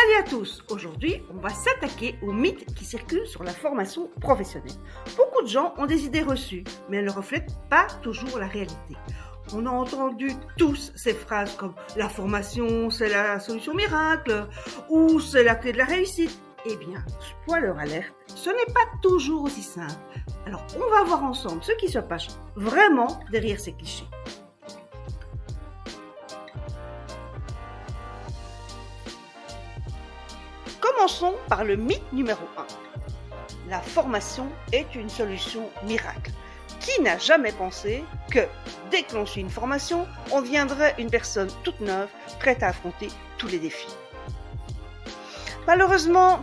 Salut à tous! Aujourd'hui, on va s'attaquer aux mythes qui circulent sur la formation professionnelle. Beaucoup de gens ont des idées reçues, mais elles ne reflètent pas toujours la réalité. On a entendu tous ces phrases comme « la formation, c'est la solution miracle » ou « c'est la clé de la réussite ». Eh bien, spoiler alerte, ce n'est pas toujours aussi simple. Alors, on va voir ensemble ce qui se passe vraiment derrière ces clichés. Commençons par le mythe numéro 1. La formation est une solution miracle. Qui n'a jamais pensé que, dès que l'on suit une formation, on deviendrait une personne toute neuve, prête à affronter tous les défis? Malheureusement,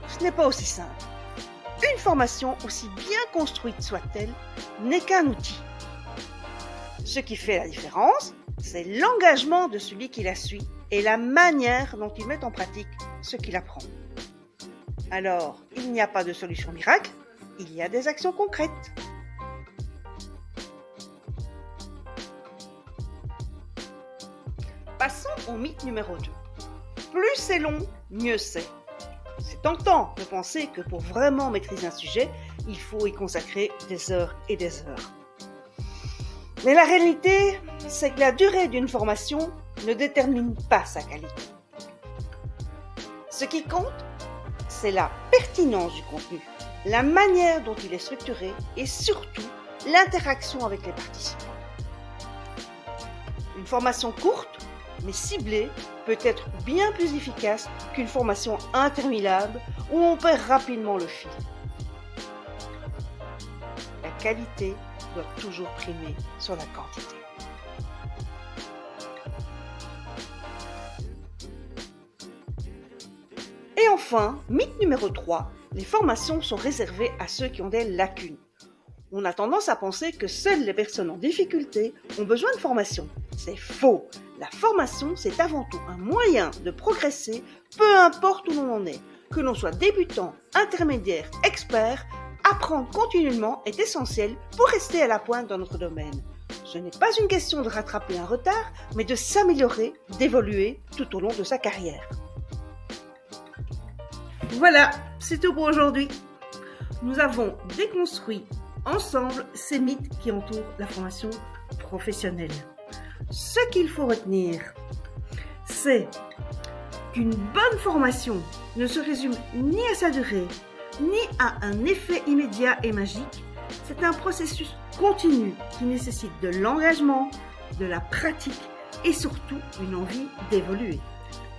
ce n'est pas aussi simple. Une formation, aussi bien construite soit-elle, n'est qu'un outil. Ce qui fait la différence, c'est l'engagement de celui qui la suit et la manière dont il met en pratique ce qu'il apprend. Alors, il n'y a pas de solution miracle, il y a des actions concrètes. Passons au mythe numéro 2. Plus c'est long, mieux c'est. C'est tentant de penser que pour vraiment maîtriser un sujet, il faut y consacrer des heures et des heures. Mais la réalité, c'est que la durée d'une formation ne détermine pas sa qualité. Ce qui compte, c'est la pertinence du contenu, la manière dont il est structuré et surtout l'interaction avec les participants. Une formation courte, mais ciblée, peut être bien plus efficace qu'une formation interminable où on perd rapidement le fil. La qualité doit toujours primer sur la quantité. Et enfin, mythe numéro 3, les formations sont réservées à ceux qui ont des lacunes. On a tendance à penser que seules les personnes en difficulté ont besoin de formation. C'est faux. La formation, c'est avant tout un moyen de progresser, peu importe où l'on en est. Que l'on soit débutant, intermédiaire, expert, apprendre continuellement est essentiel pour rester à la pointe dans notre domaine. Ce n'est pas une question de rattraper un retard, mais de s'améliorer, d'évoluer tout au long de sa carrière. Voilà, c'est tout pour aujourd'hui. Nous avons déconstruit ensemble ces mythes qui entourent la formation professionnelle. Ce qu'il faut retenir, c'est qu'une bonne formation ne se résume ni à sa durée, ni à un effet immédiat et magique. C'est un processus continu qui nécessite de l'engagement, de la pratique et surtout une envie d'évoluer.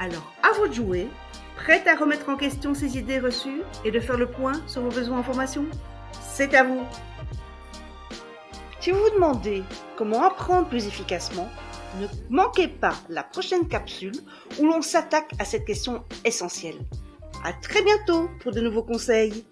Alors, à vous de jouer. Prête à remettre en question ces idées reçues et de faire le point sur vos besoins en formation? C'est à vous! Si vous vous demandez comment apprendre plus efficacement, ne manquez pas la prochaine capsule où l'on s'attaque à cette question essentielle. À très bientôt pour de nouveaux conseils!